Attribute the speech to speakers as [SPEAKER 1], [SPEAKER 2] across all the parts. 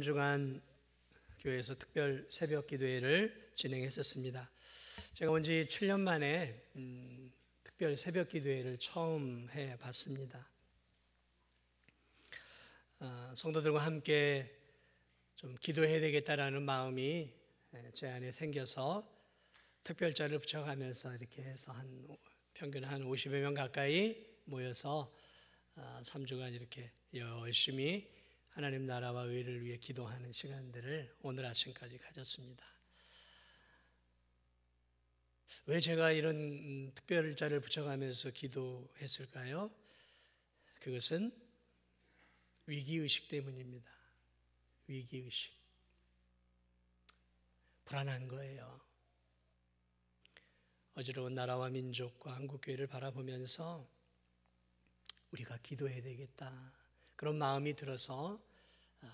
[SPEAKER 1] 주간 교회에서 특별 새벽 기도회를 진행했었습니다. 제가 온 지 7년 만에 특별 새벽 기도회를 처음 해봤습니다. 성도들과 함께 좀 기도해야 되겠다라는 마음이 제 안에 생겨서 특별자를 붙여가면서 이렇게 해서 평균 한 50여 명 가까이 모여서 3주간 이렇게 열심히 하나님 나라와 의를 위해 기도하는 시간들을 오늘 아침까지 가졌습니다. 왜 제가 이런 특별자를 붙여가면서 기도했을까요? 그것은 위기의식 때문입니다. 위기의식. 불안한 거예요. 어지러운 나라와 민족과 한국교회를 바라보면서 우리가 기도해야 되겠다, 그런 마음이 들어서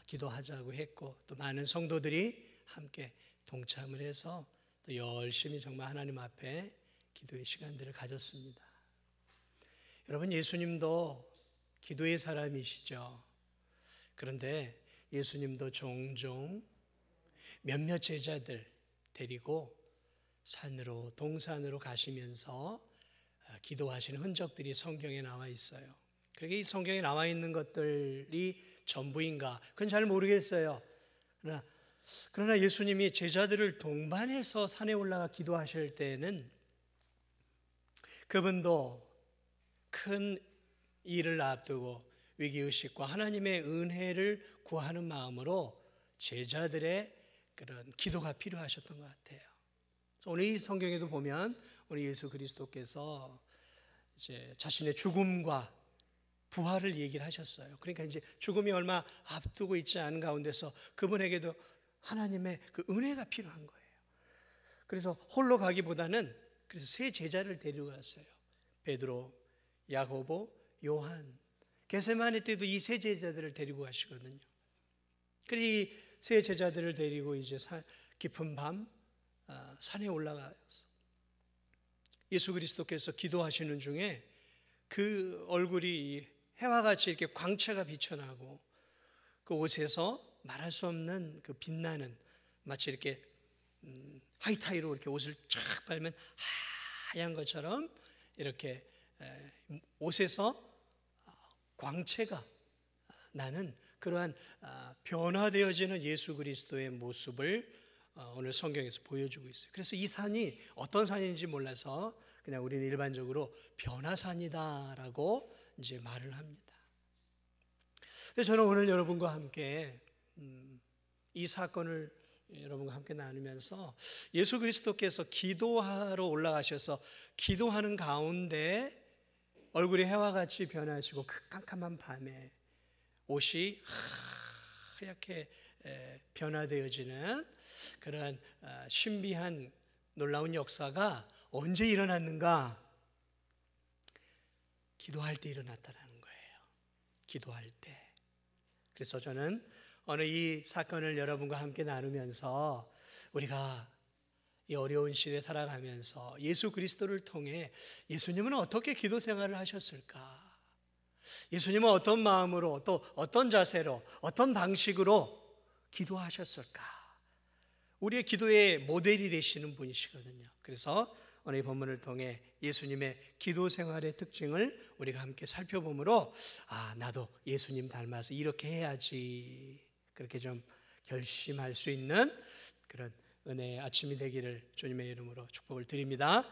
[SPEAKER 1] 기도하자고 했고, 또 많은 성도들이 함께 동참을 해서 또 열심히 정말 하나님 앞에 기도의 시간들을 가졌습니다. 여러분, 예수님도 기도의 사람이시죠. 그런데 예수님도 종종 몇몇 제자들 데리고 산으로, 동산으로 가시면서 기도하시는 흔적들이 성경에 나와 있어요. 그러게 이 성경에 나와 있는 것들이 전부인가? 그건 잘 모르겠어요. 그러나 예수님이 제자들을 동반해서 산에 올라가 기도하실 때에는 그분도 큰 일을 앞두고 위기의식과 하나님의 은혜를 구하는 마음으로 제자들의 그런 기도가 필요하셨던 것 같아요. 오늘 이 성경에도 보면 우리 예수 그리스도께서 이제 자신의 죽음과 부활을 얘기를 하셨어요. 그러니까 이제 죽음이 얼마 앞두고 있지 않은 가운데서 그분에게도 하나님의 그 은혜가 필요한 거예요. 그래서 홀로 가기보다는 그래서 세 제자를 데리고 갔어요. 베드로, 야고보, 요한. 겟세마네 때도 이 세 제자들을 데리고 가시거든요. 그리고 이 세 제자들을 데리고 이제 깊은 밤 산에 올라가서 예수 그리스도께서 기도하시는 중에 그 얼굴이 해와 같이 이렇게 광채가 비쳐나고 그 옷에서 말할 수 없는 그 빛나는, 마치 이렇게 하이타이로 이렇게 옷을 쫙 빨면 하얀 것처럼 이렇게 옷에서 광채가 나는 그러한 변화되어지는 예수 그리스도의 모습을 오늘 성경에서 보여주고 있어요. 그래서 이 산이 어떤 산인지 몰라서 그냥 우리는 일반적으로 변화산이다라고 이제 말을 합니다. 그래서 저는 오늘 여러분과 함께 이 사건을 여러분과 함께 나누면서 예수 그리스도께서 기도하러 올라가셔서 기도하는 가운데 얼굴이 해와 같이 변하시고 그 깜깜한 밤에 옷이 하얗게 변화되어지는 그런 신비한 놀라운 역사가 언제 일어났는가? 기도할 때 일어났다는 거예요. 기도할 때. 그래서 저는 오늘 이 사건을 여러분과 함께 나누면서 우리가 이 어려운 시대에 살아가면서 예수 그리스도를 통해 예수님은 어떻게 기도 생활을 하셨을까? 예수님은 어떤 마음으로, 또 어떤 자세로, 어떤 방식으로 기도하셨을까? 우리의 기도의 모델이 되시는 분이시거든요. 그래서 오늘 이 본문을 통해 예수님의 기도 생활의 특징을 우리가 함께 살펴보므로 나도 예수님 닮아서 이렇게 해야지, 그렇게 좀 결심할 수 있는 그런 은혜의 아침이 되기를 주님의 이름으로 축복을 드립니다.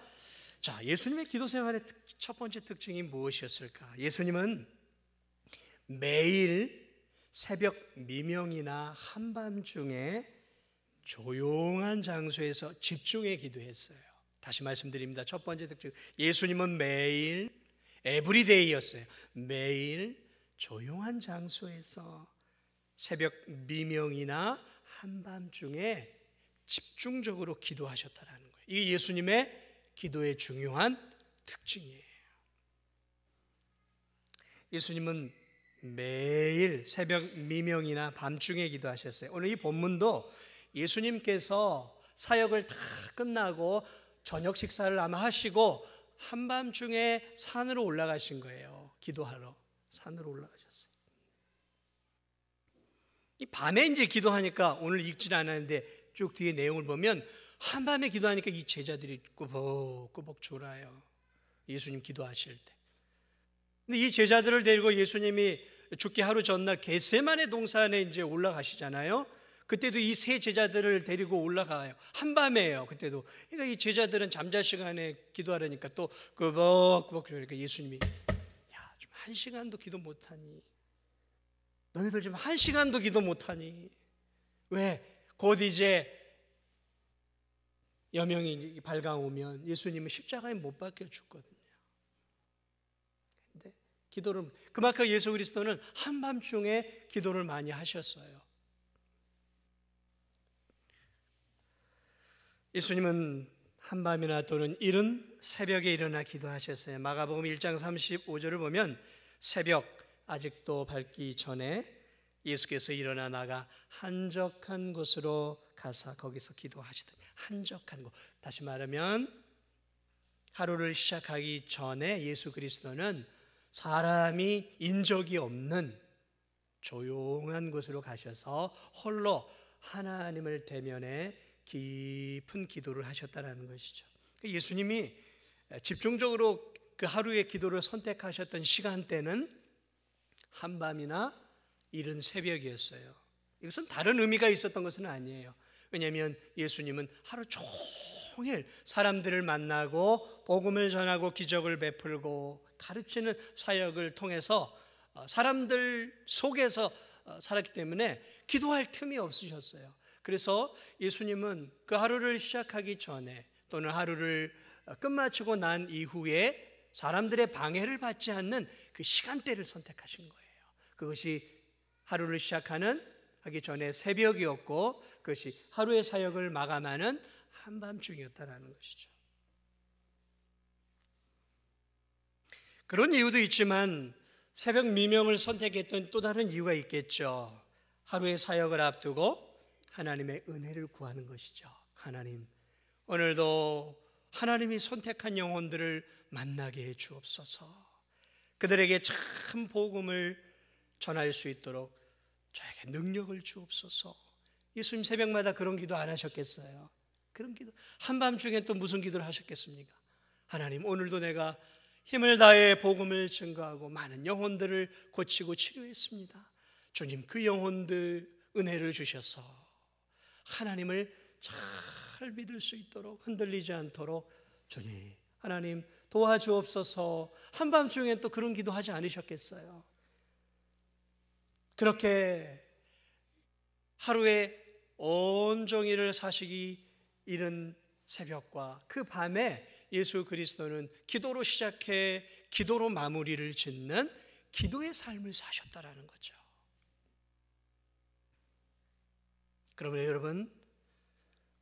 [SPEAKER 1] 자, 예수님의 기도 생활의 첫 번째 특징이 무엇이었을까? 예수님은 매일 새벽 미명이나 한밤중에 조용한 장소에서 집중해 기도했어요. 다시 말씀드립니다. 첫 번째 특징, 예수님은 매일 에브리데이였어요. 매일 조용한 장소에서 새벽 미명이나 한밤중에 집중적으로 기도하셨다는 거예요. 이게 예수님의 기도의 중요한 특징이에요. 예수님은 매일 새벽 미명이나 밤중에 기도하셨어요. 오늘 이 본문도 예수님께서 사역을 다 끝나고 저녁 식사를 아마 하시고 한밤중에 산으로 올라가신 거예요. 기도하러 산으로 올라가셨어요. 이 밤에 이제 기도하니까 오늘 읽진 않았는데 쭉 뒤에 내용을 보면 한밤에 기도하니까 이 제자들이 꾸벅꾸벅 졸아요. 예수님 기도하실 때. 근데 이 제자들을 데리고 예수님이 죽기 하루 전날 겟세마네 동산에 이제 올라가시잖아요. 그때도 이 세 제자들을 데리고 올라가요. 한밤에요. 그때도. 그러니까 이 제자들은 잠잘 시간에 기도하려니까 또 꾸벅꾸벅 졸으니까 예수님이 야, 좀 한 시간도 기도 못하니? 너희들 좀 한 시간도 기도 못하니? 왜? 곧 이제 여명이 밝아오면 예수님은 십자가에 못 박혀 죽거든요. 근데 기도를, 그만큼 예수 그리스도는 한밤중에 기도를 많이 하셨어요. 예수님은 한밤이나 또는 이른 새벽에 일어나 기도하셨어요. 마가복음 1장 35절을 보면 새벽 아직도 밝기 전에 예수께서 일어나 나가 한적한 곳으로 가서 거기서 기도하시더니, 한적한 곳, 다시 말하면 하루를 시작하기 전에 예수 그리스도는 사람이 인적이 없는 조용한 곳으로 가셔서 홀로 하나님을 대면해 깊은 기도를 하셨다는 것이죠. 예수님이 집중적으로 그 하루의 기도를 선택하셨던 시간대는 한밤이나 이른 새벽이었어요. 이것은 다른 의미가 있었던 것은 아니에요. 왜냐하면 예수님은 하루 종일 사람들을 만나고 복음을 전하고 기적을 베풀고 가르치는 사역을 통해서 사람들 속에서 살았기 때문에 기도할 틈이 없으셨어요. 그래서 예수님은 그 하루를 시작하기 전에 또는 하루를 끝마치고 난 이후에 사람들의 방해를 받지 않는 그 시간대를 선택하신 거예요. 그것이 하루를 하기 전에 새벽이었고, 그것이 하루의 사역을 마감하는 한밤중이었다는 것이죠. 그런 이유도 있지만 새벽 미명을 선택했던 또 다른 이유가 있겠죠. 하루의 사역을 앞두고 하나님의 은혜를 구하는 것이죠. 하나님, 오늘도 하나님이 선택한 영혼들을 만나게 해 주옵소서. 그들에게 참 복음을 전할 수 있도록 저에게 능력을 주옵소서. 예수님 새벽마다 그런 기도 안 하셨겠어요? 그런 기도, 한밤중에 또 무슨 기도를 하셨겠습니까? 하나님, 오늘도 내가 힘을 다해 복음을 증거하고 많은 영혼들을 고치고 치료했습니다. 주님, 그 영혼들 은혜를 주셔서 하나님을 잘 믿을 수 있도록, 흔들리지 않도록 주님, 하나님 도와주옵소서. 한밤중에 또 그런 기도하지 않으셨겠어요? 그렇게 하루에 온종일을 사시기 이른 새벽과 그 밤에 예수 그리스도는 기도로 시작해 기도로 마무리를 짓는 기도의 삶을 사셨다라는 거죠. 그러면 여러분,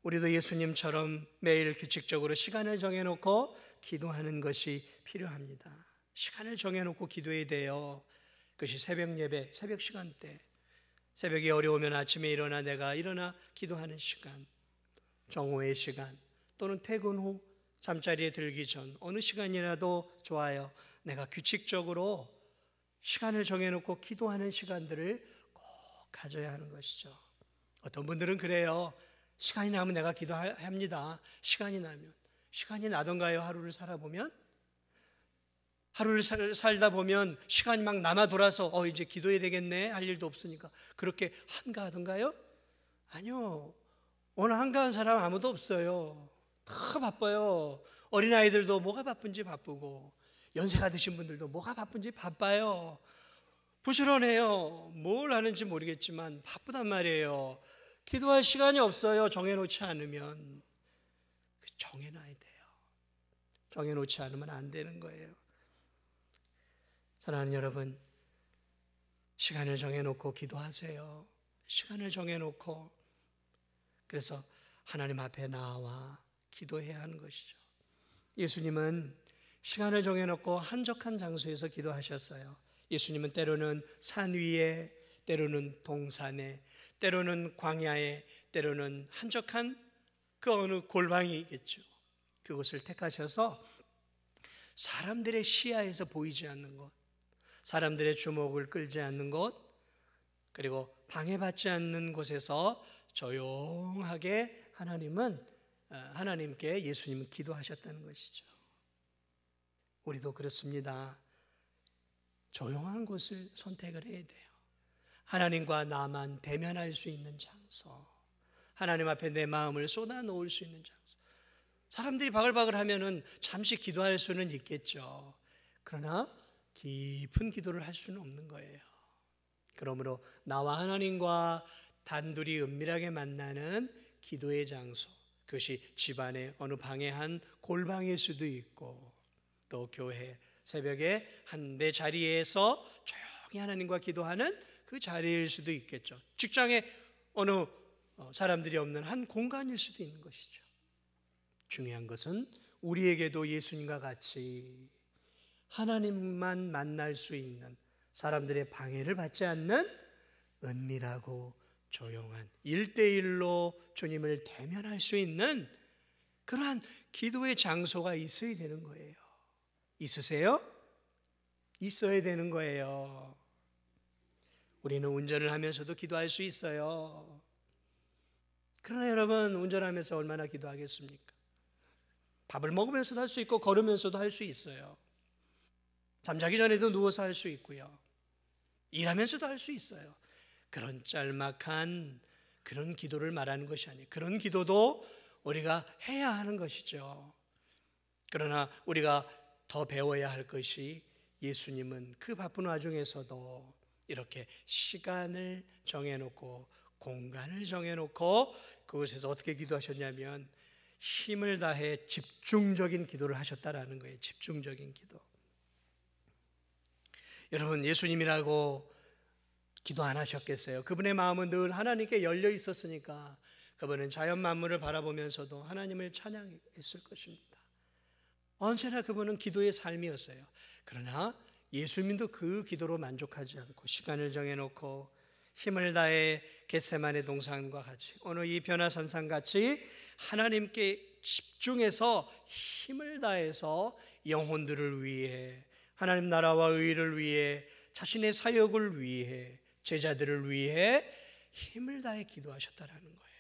[SPEAKER 1] 우리도 예수님처럼 매일 규칙적으로 시간을 정해놓고 기도하는 것이 필요합니다. 시간을 정해놓고 기도해야 돼요. 그것이 새벽 예배, 새벽 시간대, 새벽이 어려우면 아침에 내가 일어나 기도하는 시간, 정오의 시간, 또는 퇴근 후 잠자리에 들기 전 어느 시간이라도 좋아요. 내가 규칙적으로 시간을 정해놓고 기도하는 시간들을 꼭 가져야 하는 것이죠. 어떤 분들은 그래요. 시간이 나면 내가 기도합니다. 시간이 나던가요? 하루를 살아보면? 하루를 살다 보면 시간이 막 남아 돌아서 이제 기도해야 되겠네 할 일도 없으니까 그렇게 한가하던가요? 아니요. 오늘 한가한 사람 아무도 없어요. 다 바빠요. 어린아이들도 뭐가 바쁜지 바쁘고, 연세가 드신 분들도 뭐가 바쁜지 바빠요. 부지런해요. 뭘 하는지 모르겠지만 바쁘단 말이에요. 기도할 시간이 없어요. 정해놓지 않으면. 정해놔야 돼요. 정해놓지 않으면 안 되는 거예요. 사랑하는 여러분, 시간을 정해놓고 기도하세요. 시간을 정해놓고, 그래서 하나님 앞에 나와 기도해야 하는 것이죠. 예수님은 시간을 정해놓고 한적한 장소에서 기도하셨어요. 예수님은 때로는 산 위에, 때로는 동산에, 때로는 광야에, 때로는 한적한 그 어느 골방이겠죠. 그곳을 택하셔서 사람들의 시야에서 보이지 않는 곳, 사람들의 주목을 끌지 않는 곳, 그리고 방해받지 않는 곳에서 조용하게 하나님께 예수님은 기도하셨다는 것이죠. 우리도 그렇습니다. 조용한 곳을 선택을 해야 돼요. 하나님과 나만 대면할 수 있는 장소, 하나님 앞에 내 마음을 쏟아놓을 수 있는 장소. 사람들이 바글바글 하면은 잠시 기도할 수는 있겠죠. 그러나 깊은 기도를 할 수는 없는 거예요. 그러므로 나와 하나님과 단둘이 은밀하게 만나는 기도의 장소, 그것이 집안의 어느 방의 한 골방일 수도 있고, 또 교회 새벽에 한 내 자리에서 조용히 하나님과 기도하는 그 자리일 수도 있겠죠. 직장에 어느 사람들이 없는 한 공간일 수도 있는 것이죠. 중요한 것은 우리에게도 예수님과 같이 하나님만 만날 수 있는, 사람들의 방해를 받지 않는 은밀하고 조용한 1대1로 주님을 대면할 수 있는 그러한 기도의 장소가 있어야 되는 거예요. 있으세요? 있어야 되는 거예요. 우리는 운전을 하면서도 기도할 수 있어요. 그러나 여러분, 운전하면서 얼마나 기도하겠습니까? 밥을 먹으면서도 할 수 있고 걸으면서도 할 수 있어요. 잠자기 전에도 누워서 할 수 있고요. 일하면서도 할 수 있어요. 그런 짤막한 그런 기도를 말하는 것이 아니에요. 그런 기도도 우리가 해야 하는 것이죠. 그러나 우리가 더 배워야 할 것이, 예수님은 그 바쁜 와중에서도 이렇게 시간을 정해놓고 공간을 정해놓고 그곳에서 어떻게 기도하셨냐면 힘을 다해 집중적인 기도를 하셨다라는 거예요. 집중적인 기도. 여러분, 예수님이라고 기도 안 하셨겠어요? 그분의 마음은 늘 하나님께 열려 있었으니까 그분은 자연 만물을 바라보면서도 하나님을 찬양했을 것입니다. 언제나 그분은 기도의 삶이었어요. 그러나 예수님도 그 기도로 만족하지 않고 시간을 정해놓고 힘을 다해 겟세마네 동산과 같이 오늘 이 변화산상 같이 하나님께 집중해서 힘을 다해서 영혼들을 위해, 하나님 나라와 의를 위해, 자신의 사역을 위해, 제자들을 위해 힘을 다해 기도하셨다라는 거예요.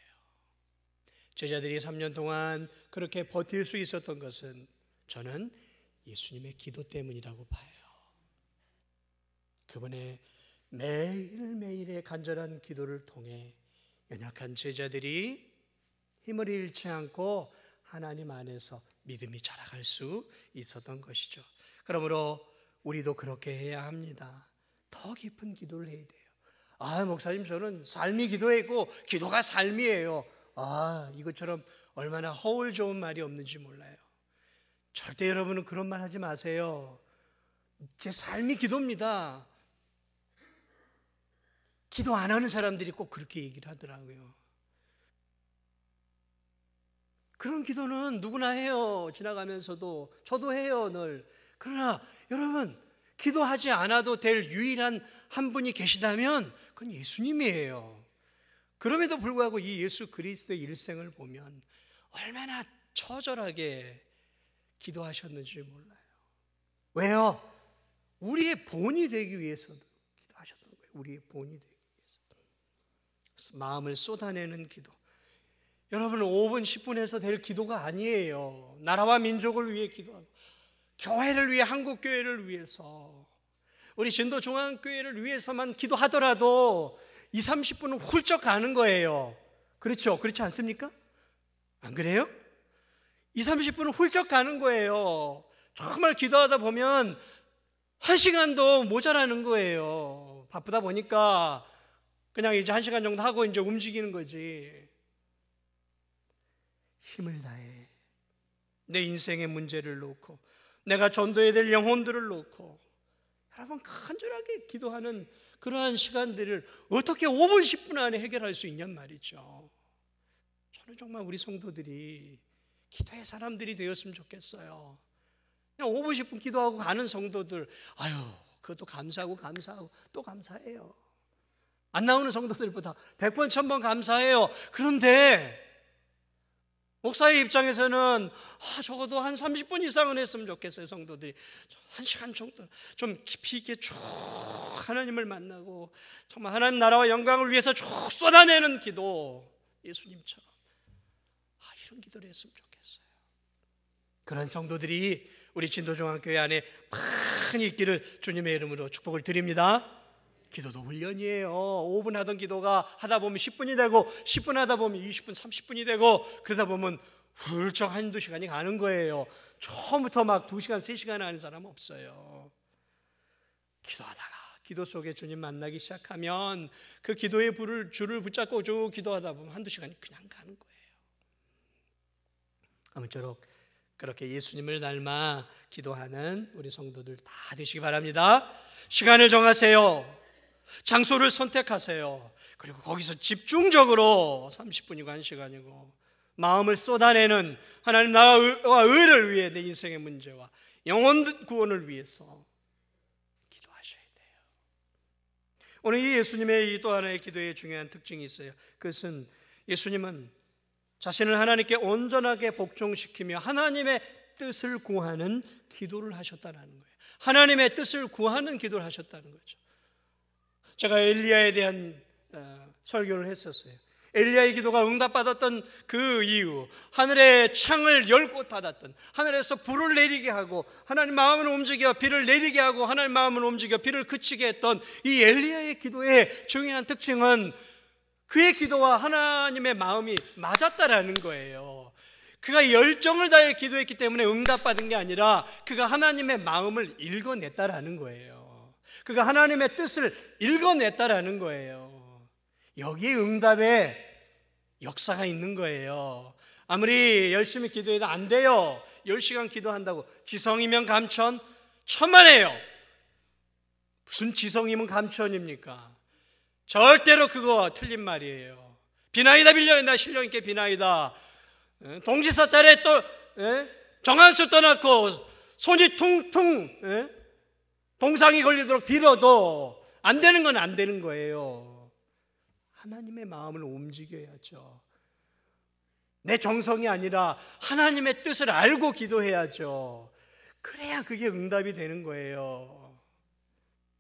[SPEAKER 1] 제자들이 3년 동안 그렇게 버틸 수 있었던 것은 저는 예수님의 기도 때문이라고 봐요. 그분의 매일매일의 간절한 기도를 통해 연약한 제자들이 힘을 잃지 않고 하나님 안에서 믿음이 자라갈 수 있었던 것이죠. 그러므로 우리도 그렇게 해야 합니다. 더 깊은 기도를 해야 돼요. 목사님, 저는 삶이 기도이고 기도가 삶이에요. 이것처럼 얼마나 허울 좋은 말이 없는지 몰라요. 절대 여러분은 그런 말 하지 마세요. 제 삶이 기도입니다. 기도 안 하는 사람들이 꼭 그렇게 얘기를 하더라고요. 그런 기도는 누구나 해요. 지나가면서도 저도 해요, 늘. 그러나 여러분, 기도하지 않아도 될 유일한 한 분이 계시다면 그건 예수님이에요. 그럼에도 불구하고 이 예수 그리스도의 일생을 보면 얼마나 처절하게 기도하셨는지 몰라요. 왜요? 우리의 본이 되기 위해서도 기도하셨던 거예요. 우리의 본이 되기 위해서. 마음을 쏟아내는 기도. 여러분, 5분 10분 해서 될 기도가 아니에요. 나라와 민족을 위해 기도하고, 교회를 위해, 한국교회를 위해서, 우리 진도중앙교회를 위해서만 기도하더라도 20, 30분은 훌쩍 가는 거예요. 그렇죠? 그렇지 않습니까? 안 그래요? 20, 30분은 훌쩍 가는 거예요. 정말 기도하다 보면 1시간도 모자라는 거예요. 바쁘다 보니까 그냥 이제 1시간 정도 하고 이제 움직이는 거지. 힘을 다해 내 인생의 문제를 놓고, 내가 전도해야 될 영혼들을 놓고 여러분 간절하게 기도하는 그러한 시간들을 어떻게 5분 10분 안에 해결할 수 있냔 말이죠. 저는 정말 우리 성도들이 기도의 사람들이 되었으면 좋겠어요. 그냥 5분 10분 기도하고 가는 성도들, 그것도 감사하고 또 감사해요. 안 나오는 성도들보다 100번 1000번 감사해요. 그런데 목사의 입장에서는 적어도 한 30분 이상은 했으면 좋겠어요. 성도들이 1시간 정도 좀 깊이 있게 쭉 하나님을 만나고 정말 하나님 나라와 영광을 위해서 쭉 쏟아내는 기도, 예수님처럼 이런 기도를 했으면 좋겠어요. 그런 성도들이 우리 진도중앙교회 안에 많이 있기를 주님의 이름으로 축복을 드립니다. 기도도 훈련이에요. 5분 하던 기도가 하다 보면 10분이 되고 10분 하다 보면 20분, 30분이 되고 그러다 보면 훌쩍 한두 시간이 가는 거예요. 처음부터 막 2시간, 3시간 하는 사람 없어요. 기도하다가 기도 속에 주님 만나기 시작하면 그 기도의 줄을 붙잡고 쭉 기도하다 보면 한두 시간이 그냥 가는 거예요. 아무쪼록 그렇게 예수님을 닮아 기도하는 우리 성도들 다 되시기 바랍니다. 시간을 정하세요. 장소를 선택하세요. 그리고 거기서 집중적으로 30분이고 1시간이고 마음을 쏟아내는 하나님 나라와 의를 위해 내 인생의 문제와 영혼 구원을 위해서 기도하셔야 돼요. 오늘 이 예수님의 또 하나의 기도의 중요한 특징이 있어요. 그것은 예수님은 자신을 하나님께 온전하게 복종시키며 하나님의 뜻을 구하는 기도를 하셨다는 거예요. 하나님의 뜻을 구하는 기도를 하셨다는 거죠. 제가 엘리야에 대한 설교를 했었어요. 엘리야의 기도가 응답받았던 그 이유, 하늘의 창을 열고 닫았던, 하늘에서 불을 내리게 하고 하나님 마음을 움직여 비를 내리게 하고 하나님 마음을 움직여 비를 그치게 했던 이 엘리야의 기도의 중요한 특징은 그의 기도와 하나님의 마음이 맞았다라는 거예요. 그가 열정을 다해 기도했기 때문에 응답받은 게 아니라 그가 하나님의 마음을 읽어냈다라는 거예요. 그가 하나님의 뜻을 읽어냈다라는 거예요. 여기에 응답의 역사가 있는 거예요. 아무리 열심히 기도해도 안 돼요. 10시간 기도한다고 지성이면 감천? 천만에요. 무슨 지성이면 감천입니까? 절대로 그거 틀린 말이에요. 비나이다 빌려인다 신령님께 비나이다. 동지서 딸에 또 정한수 떠났고 손이 퉁퉁 동상이 걸리도록 빌어도 안 되는 건 안 되는 거예요. 하나님의 마음을 움직여야죠. 내 정성이 아니라 하나님의 뜻을 알고 기도해야죠. 그래야 그게 응답이 되는 거예요.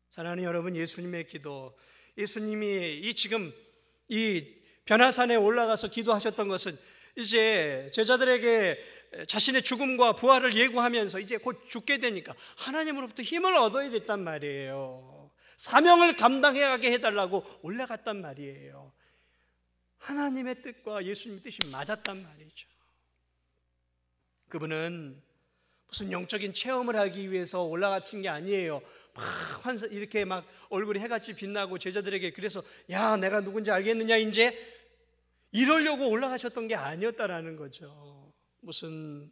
[SPEAKER 1] 사랑하는 여러분, 예수님의 기도, 예수님이 지금 이 변화산에 올라가서 기도하셨던 것은 이제 제자들에게 자신의 죽음과 부활을 예고하면서 이제 곧 죽게 되니까 하나님으로부터 힘을 얻어야 됐단 말이에요. 사명을 감당하게 해달라고 올라갔단 말이에요. 하나님의 뜻과 예수님의 뜻이 맞았단 말이죠. 그분은 무슨 영적인 체험을 하기 위해서 올라가신 게 아니에요. 이렇게 막 얼굴이 해같이 빛나고 제자들에게 그래서 야 내가 누군지 알겠느냐 이제 이러려고 올라가셨던 게 아니었다라는 거죠. 무슨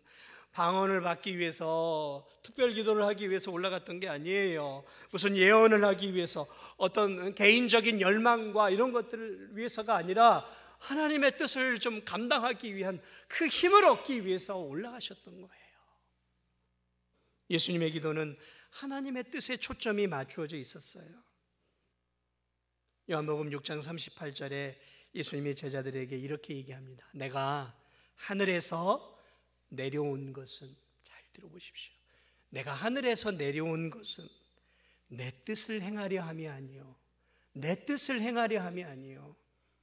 [SPEAKER 1] 방언을 받기 위해서 특별 기도를 하기 위해서 올라갔던 게 아니에요. 무슨 예언을 하기 위해서 어떤 개인적인 열망과 이런 것들을 위해서가 아니라 하나님의 뜻을 좀 감당하기 위한 그 힘을 얻기 위해서 올라가셨던 거예요. 예수님의 기도는 하나님의 뜻에 초점이 맞추어져 있었어요. 요한복음 6장 38절에 예수님이 제자들에게 이렇게 얘기합니다. 내가 하늘에서 내려온 것은, 잘 들어보십시오. 내가 하늘에서 내려온 것은 내 뜻을 행하려 함이 아니요 내 뜻을 행하려 함이 아니요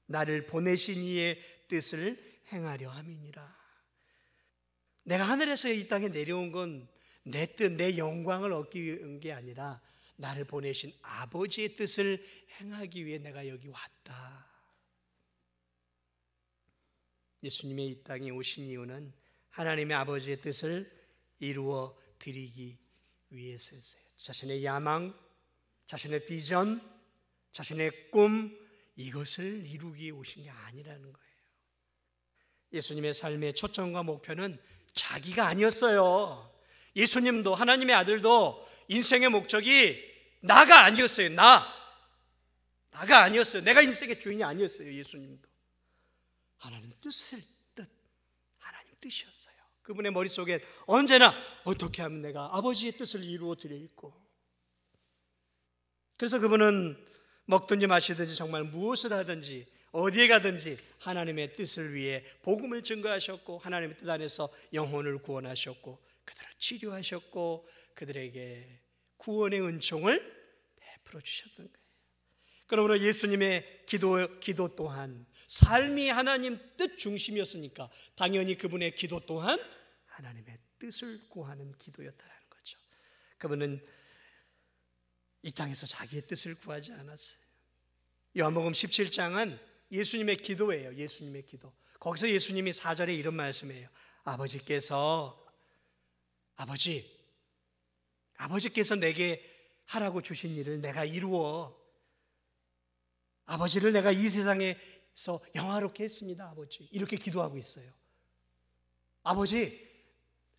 [SPEAKER 1] 나를 보내신 이의 뜻을 행하려 함이니라. 내가 하늘에서 이 땅에 내려온 건 내 뜻, 내 영광을 얻기 위한 게 아니라 나를 보내신 아버지의 뜻을 행하기 위해 내가 여기 왔다. 예수님의 이 땅에 오신 이유는 하나님의 아버지의 뜻을 이루어 드리기 위해서였어요. 자신의 야망, 자신의 비전, 자신의 꿈, 이것을 이루기 위해 오신 게 아니라는 거예요. 예수님의 삶의 초점과 목표는 자기가 아니었어요. 예수님도 하나님의 아들도 인생의 목적이 나가 아니었어요. 나가 아니었어요. 내가 인생의 주인이 아니었어요. 예수님도 하나님 하나님 뜻이었어요. 그분의 머릿속에 언제나 어떻게 하면 내가 아버지의 뜻을 이루어 드릴고, 그래서 그분은 먹든지 마시든지 정말 무엇을 하든지 어디에 가든지 하나님의 뜻을 위해 복음을 증거하셨고 하나님의 뜻 안에서 영혼을 구원하셨고 그들을 치료하셨고 그들에게 구원의 은총을 베풀어 주셨던 거예요. 그러므로 예수님의 기도 또한 삶이 하나님 뜻 중심이었으니까 당연히 그분의 기도 또한 하나님의 뜻을 구하는 기도였다는 거죠. 그분은 이 땅에서 자기의 뜻을 구하지 않았어요. 요한복음 17장은 예수님의 기도예요. 예수님의 기도. 거기서 예수님이 4절에 이런 말씀이에요. 아버지께서 내게 하라고 주신 일을 내가 이루어 아버지를 내가 이 세상에서 영화롭게 했습니다. 아버지. 이렇게 기도하고 있어요.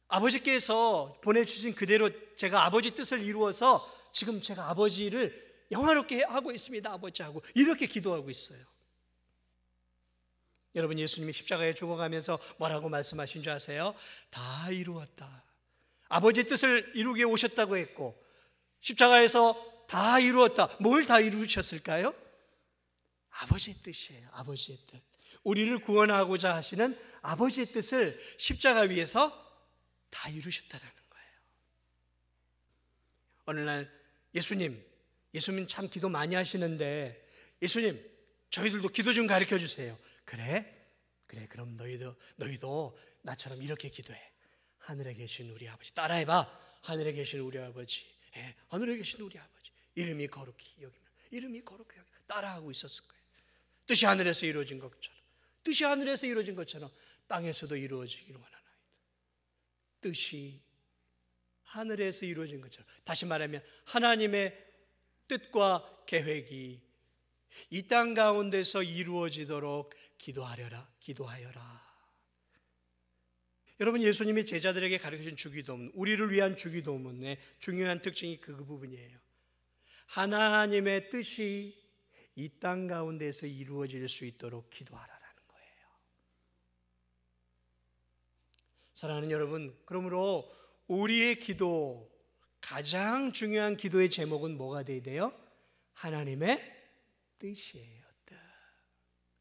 [SPEAKER 1] 아버지께서 보내주신 그대로 제가 아버지 뜻을 이루어서 지금 제가 아버지를 영화롭게 하고 있습니다. 아버지하고 이렇게 기도하고 있어요. 여러분, 예수님이 십자가에 죽어가면서 뭐라고 말씀하신 줄 아세요? 다 이루었다. 아버지 뜻을 이루게 오셨다고 했고 십자가에서 다 이루었다. 뭘 다 이루셨을까요? 아버지의 뜻이에요. 아버지의 뜻. 우리를 구원하고자 하시는 아버지의 뜻을 십자가 위에서 다 이루셨다는 거예요. 어느 날 예수님 참 기도 많이 하시는데 예수님 저희들도 기도 좀 가르쳐 주세요. 그래 그럼 너희도 나처럼 이렇게 기도해. 하늘에 계신 우리 아버지. 따라해봐. 하늘에 계신 우리 아버지. 하늘에 계신 우리 아버지. 이름이 거룩히 여기면 이름이 거룩히 여기면 따라하고 있었을 거예요. 뜻이 하늘에서 이루어진 것처럼 땅에서도 이루어지기를 원하나이다. 뜻이 하늘에서 이루어진 것처럼, 다시 말하면 하나님의 뜻과 계획이 이 땅 가운데서 이루어지도록 기도하여라. 여러분, 예수님이 제자들에게 가르쳐준 주기도문, 우리를 위한 주기도문의 중요한 특징이 그 부분이에요. 하나님의 뜻이 이 땅 가운데서 이루어질 수 있도록 기도하라라는 거예요. 사랑하는 여러분, 그러므로 우리의 기도, 가장 중요한 기도의 제목은 뭐가 되어야 돼요? 하나님의 뜻이에요. 뜻.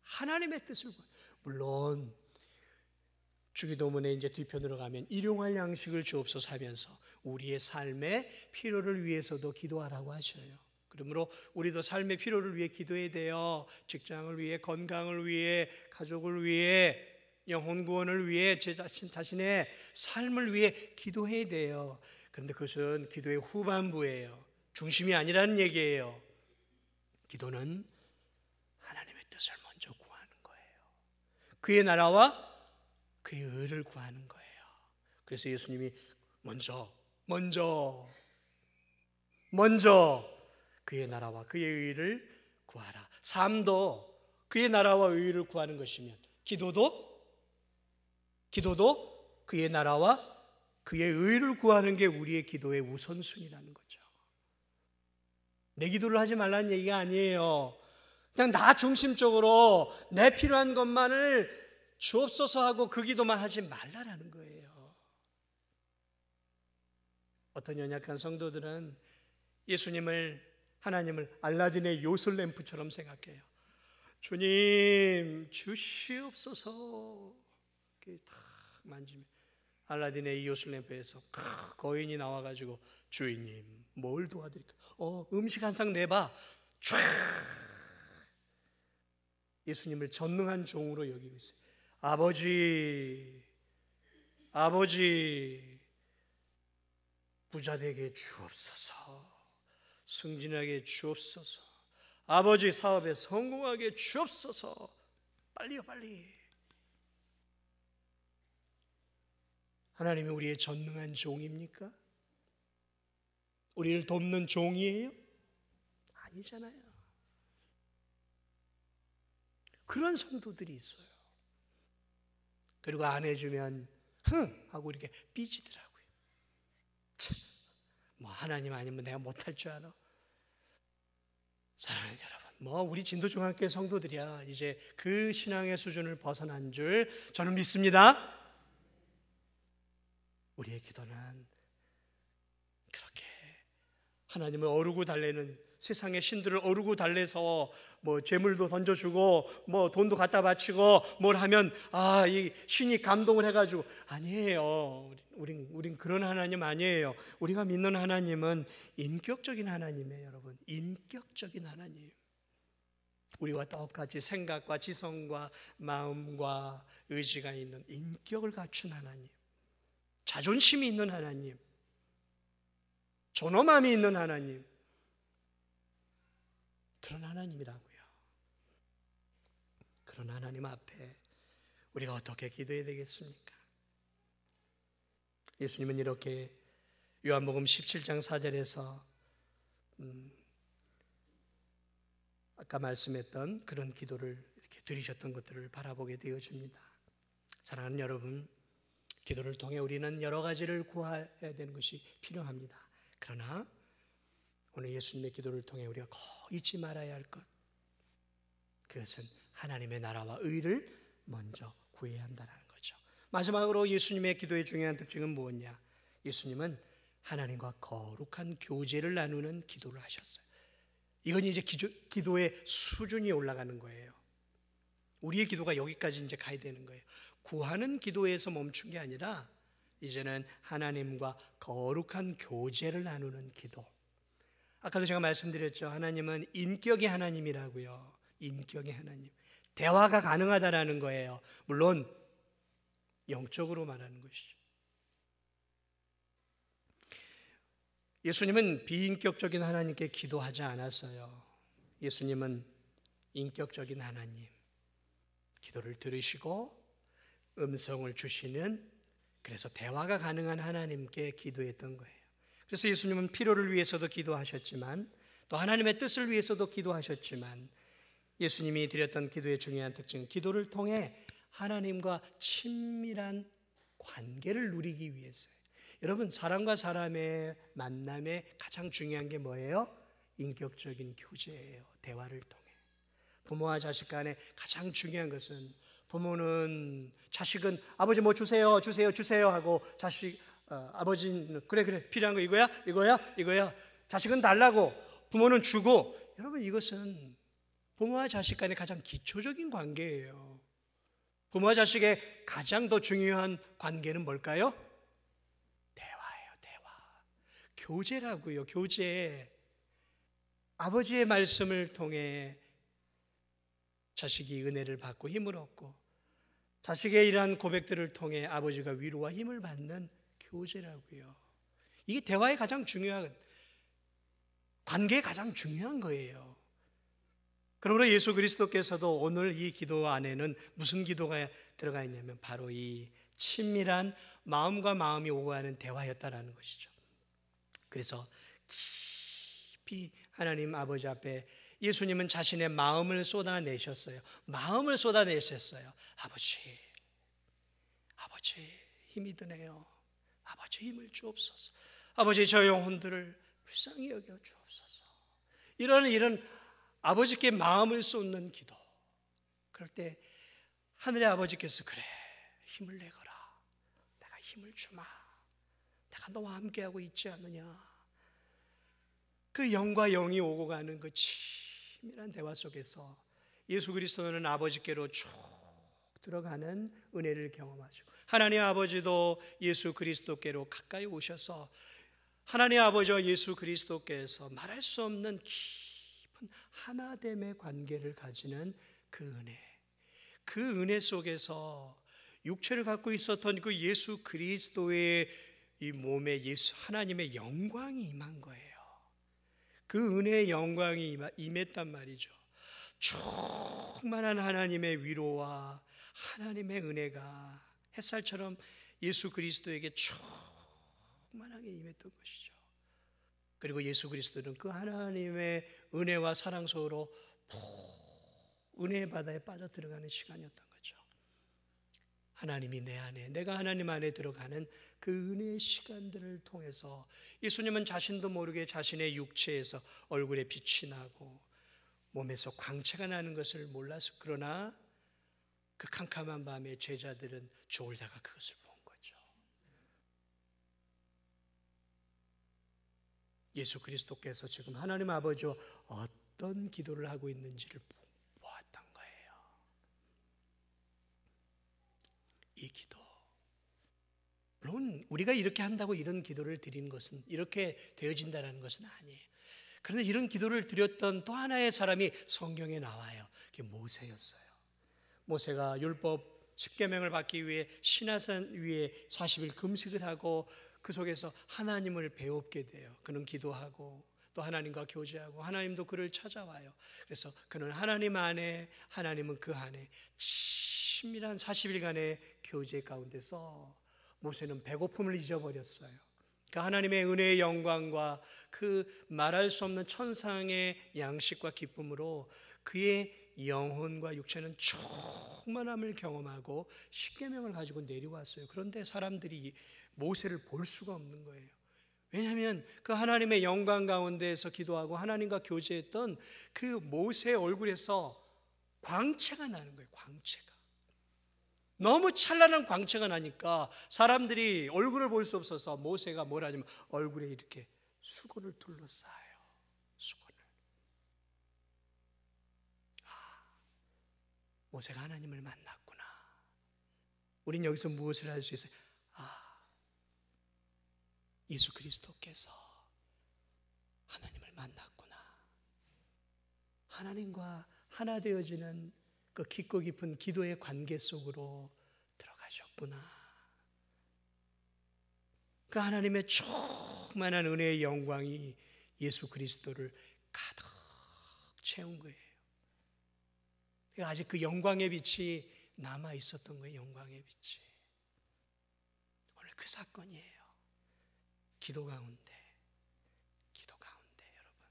[SPEAKER 1] 하나님의 뜻을, 물론 주기도문의 이제 뒤편으로 가면 일용할 양식을 주옵소서 하면서 우리의 삶의 필요를 위해서도 기도하라고 하셔요. 그러므로 우리도 삶의 필요를 위해 기도해야 돼요. 직장을 위해, 건강을 위해, 가족을 위해, 영혼 구원을 위해, 제 자신의 삶을 위해 기도해야 돼요. 그런데 그것은 기도의 후반부예요. 중심이 아니라는 얘기예요. 기도는 하나님의 뜻을 먼저 구하는 거예요. 그의 나라와 그의 의를 구하는 거예요. 그래서 예수님이 먼저 그의 나라와 그의 의를 구하라. 삶도 그의 나라와 의를 구하는 것이면 기도도 그의 나라와 그의 의를 구하는 게 우리의 기도의 우선순위라는 거죠. 내 기도를 하지 말라는 얘기가 아니에요. 그냥 나 중심적으로 내 필요한 것만을 주옵소서 하고 그 기도만 하지 말라라는 거예요. 어떤 연약한 성도들은 하나님을 알라딘의 요술램프처럼 생각해요. 주님 주시옵소서. 이렇게 탁 만지면 알라딘의 이 요술램프에서 거인이 나와가지고 주인님 뭘 도와드릴까? 음식 한 상 내봐. 쫙. 예수님을 전능한 종으로 여기고 있어요. 아버지 부자되게 주옵소서. 승진하게 주옵소서. 아버지 사업에 성공하게 주옵소서. 빨리요, 빨리. 하나님이 우리의 전능한 종입니까? 우리를 돕는 종이에요? 아니잖아요. 그런 성도들이 있어요. 그리고 안 해주면 하고 이렇게 삐지더라고요. 뭐 하나님 아니면 내가 못할 줄 알아? 사랑하는 여러분, 우리 진도중앙교회 성도들이야 이제 그 신앙의 수준을 벗어난 줄 저는 믿습니다. 우리의 기도는 그렇게 하나님을 어루고 달래는, 세상의 신들을 어루고 달래서 뭐 재물도 던져주고 뭐 돈도 갖다 바치고 뭘 하면 이 신이 감동을 해가지고 아니에요. 우린 그런 하나님 아니에요. 우리가 믿는 하나님은 인격적인 하나님이에요, 여러분. 인격적인 하나님. 우리와 똑같이 생각과 지성과 마음과 의지가 있는 인격을 갖춘 하나님, 자존심이 있는 하나님, 존엄함이 있는 하나님, 그런 하나님이라고요. 그런 하나님 앞에 우리가 어떻게 기도해야 되겠습니까? 예수님은 이렇게 요한복음 17장 4절에서 아까 말씀했던 그런 기도를 이렇게 드리셨던 것들을 바라보게 되어집니다. 사랑하는 여러분, 기도를 통해 우리는 여러 가지를 구해야 되는 것이 필요합니다. 그러나 오늘 예수님의 기도를 통해 우리가 꼭 잊지 말아야 할 것, 그것은 하나님의 나라와 의를 먼저 구해야 한다는 거죠. 마지막으로 예수님의 기도의 중요한 특징은 무엇이냐? 예수님은 하나님과 거룩한 교제를 나누는 기도를 하셨어요. 이건 이제 기도의 수준이 올라가는 거예요. 우리의 기도가 여기까지 이제 가야 되는 거예요. 구하는 기도에서 멈춘 게 아니라 이제는 하나님과 거룩한 교제를 나누는 기도. 아까도 제가 말씀드렸죠. 하나님은 인격의 하나님이라고요. 인격의 하나님. 대화가 가능하다라는 거예요. 물론 영적으로 말하는 것이죠. 예수님은 비인격적인 하나님께 기도하지 않았어요. 예수님은 인격적인 하나님, 기도를 들으시고 음성을 주시는, 그래서 대화가 가능한 하나님께 기도했던 거예요. 그래서 예수님은 필요를 위해서도 기도하셨지만 또 하나님의 뜻을 위해서도 기도하셨지만 예수님이 드렸던 기도의 중요한 특징은 기도를 통해 하나님과 친밀한 관계를 누리기 위해서예요. 여러분, 사람과 사람의 만남에 가장 중요한 게 뭐예요? 인격적인 교제예요. 대화를 통해. 부모와 자식 간에 가장 중요한 것은, 부모는 자식은 아버지 뭐 주세요 하고, 아버지는 그래 필요한 거 이거야. 자식은 달라고, 부모는 주고. 여러분, 이것은 부모와 자식 간의 가장 기초적인 관계예요. 부모와 자식의 가장 더 중요한 관계는 뭘까요? 대화예요. 대화. 교제라고요. 교제. 아버지의 말씀을 통해 자식이 은혜를 받고 힘을 얻고, 자식의 이러한 고백들을 통해 아버지가 위로와 힘을 받는 교제라고요. 이게 대화의 가장 중요한, 관계의 가장 중요한 거예요. 그러므로 예수 그리스도께서도 오늘 이 기도 안에는 무슨 기도가 들어가 있냐면 바로 이 친밀한 마음과 마음이 오가는 대화였다라는 것이죠. 그래서 깊이 하나님 아버지 앞에 예수님은 자신의 마음을 쏟아내셨어요. 마음을 쏟아내셨어요. 아버지 힘이 드네요. 아버지 힘을 주옵소서. 아버지 저 영혼들을 불쌍히 여겨 주옵소서. 이런 아버지께 마음을 쏟는 기도. 그럴 때 하늘의 아버지께서 그래 힘을 내거라. 내가 힘을 주마. 내가 너와 함께하고 있지 않느냐. 그 영과 영이 오고 가는 그 친밀한 대화 속에서 예수 그리스도는 아버지께로 쭉 들어가는 은혜를 경험하시고, 하나님 아버지도 예수 그리스도께로 가까이 오셔서 하나님 아버지와 예수 그리스도께서 말할 수 없는 깊은 하나됨의 관계를 가지는 그 은혜, 그 은혜 속에서 육체를 갖고 있었던 그 예수 그리스도의 이 몸에 예수 하나님의 영광이 임한 거예요. 그 은혜의 영광이 임했단 말이죠. 충만한 하나님의 위로와 하나님의 은혜가 햇살처럼 예수 그리스도에게 충만하게 임했던 것이죠. 그리고 예수 그리스도는 그 하나님의 은혜와 사랑 속으로 은혜의 바다에 빠져들어가는 시간이었던 거죠. 하나님이 내 안에, 내가 하나님 안에 들어가는 그 은혜의 시간들을 통해서 예수님은 자신도 모르게 자신의 육체에서 얼굴에 빛이 나고 몸에서 광채가 나는 것을 몰라서, 그러나 그 캄캄한 밤에 제자들은 졸다가 그것을 본 거죠. 예수 그리스도께서 지금 하나님 아버지와 어떤 기도를 하고 있는지를 보았던 거예요. 이 기도, 물론 우리가 이렇게 한다고 이런 기도를 드리는 것은, 이렇게 되어진다는 것은 아니에요. 그런데 이런 기도를 드렸던 또 하나의 사람이 성경에 나와요. 그게 모세였어요. 모세가 율법 10계명을 받기 위해 시내산 위에 40일 금식을 하고 그 속에서 하나님을 배웁게 돼요. 그는 기도하고 또 하나님과 교제하고 하나님도 그를 찾아와요. 그래서 그는 하나님 안에, 하나님은 그 안에 친밀한 40일간의 교제 가운데서 모세는 배고픔을 잊어버렸어요. 그 하나님의 은혜의 영광과 그 말할 수 없는 천상의 양식과 기쁨으로 그의 영혼과 육체는 충만함을 경험하고 십계명을 가지고 내려왔어요. 그런데 사람들이 모세를 볼 수가 없는 거예요. 왜냐하면 그 하나님의 영광 가운데에서 기도하고 하나님과 교제했던 그 모세의 얼굴에서 광채가 나는 거예요. 광채가 너무 찬란한 광채가 나니까 사람들이 얼굴을 볼 수 없어서 모세가 뭐라 하냐면 얼굴에 이렇게 수건을 둘러싸요. 수건을. 모세가 하나님을 만났구나. 우린 여기서 무엇을 할 수 있어요? 예수 그리스도께서 하나님을 만났구나. 하나님과 하나 되어지는 그 깊고 깊은 기도의 관계 속으로 들어가셨구나. 그 하나님의 충만한 은혜의 영광이 예수 그리스도를 가득 채운 거예요. 아직 그 영광의 빛이 남아 있었던 거예요. 영광의 빛이. 오늘 그 사건이에요. 기도 가운데 여러분,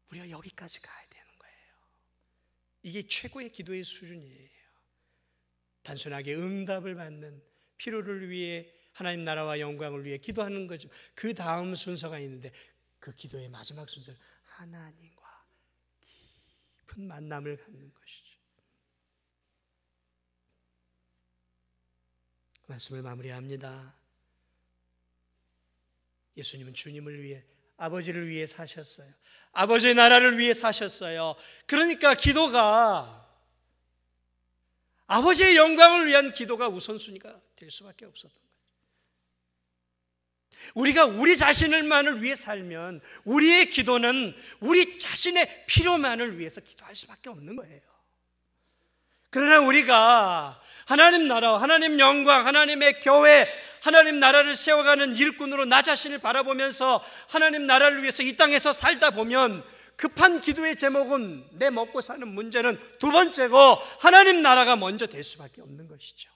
[SPEAKER 1] 우리가 여기까지 가야 되는 거예요. 이게 최고의 기도의 수준이에요. 단순하게 응답을 받는, 필요를 위해 하나님 나라와 영광을 위해 기도하는 거죠. 그 다음 순서가 있는데 그 기도의 마지막 순서는 하나님과 깊은 만남을 갖는 것이죠. 말씀을 마무리합니다. 예수님은 주님을 위해, 아버지를 위해 사셨어요. 아버지의 나라를 위해 사셨어요. 그러니까 기도가, 아버지의 영광을 위한 기도가 우선순위가 될 수밖에 없었던 거예요. 우리가 우리 자신을만을 위해 살면 우리의 기도는 우리 자신의 필요만을 위해서 기도할 수밖에 없는 거예요. 그러나 우리가 하나님 나라, 하나님 영광, 하나님의 교회, 하나님 나라를 세워가는 일꾼으로 나 자신을 바라보면서 하나님 나라를 위해서 이 땅에서 살다 보면 급한 기도의 제목은 내 먹고 사는 문제는 두 번째고 하나님 나라가 먼저 될 수밖에 없는 것이죠.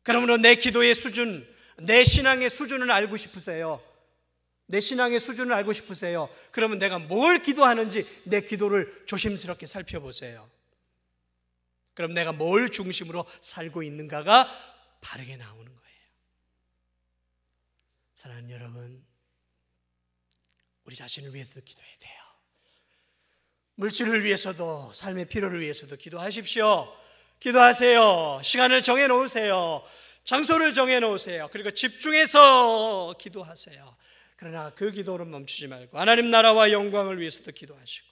[SPEAKER 1] 그러므로 내 기도의 수준, 내 신앙의 수준을 알고 싶으세요? 내 신앙의 수준을 알고 싶으세요? 그러면 내가 뭘 기도하는지 내 기도를 조심스럽게 살펴보세요. 그럼 내가 뭘 중심으로 살고 있는가가 바르게 나오는 거예요. 사랑하는 여러분, 우리 자신을 위해서도 기도해야 돼요. 물질을 위해서도, 삶의 필요를 위해서도 기도하십시오. 기도하세요. 시간을 정해놓으세요. 장소를 정해놓으세요. 그리고 집중해서 기도하세요. 그러나 그 기도를 멈추지 말고 하나님 나라와 영광을 위해서도 기도하시고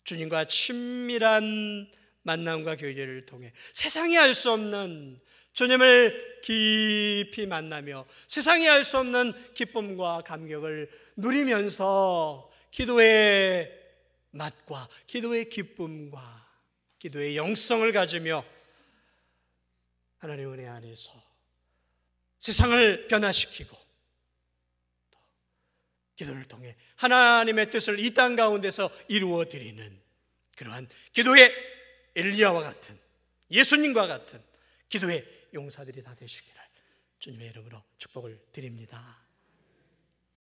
[SPEAKER 1] 주님과 친밀한 만남과 교제를 통해 세상이 알 수 없는 주님을 깊이 만나며 세상이 알 수 없는 기쁨과 감격을 누리면서 기도의 맛과 기도의 기쁨과 기도의 영성을 가지며 하나님의 은혜 안에서 세상을 변화시키고 기도를 통해 하나님의 뜻을 이 땅 가운데서 이루어 드리는 그러한 기도의 엘리야와 같은, 예수님과 같은 기도의 용사들이 다 되시기를 주님의 이름으로 축복을 드립니다.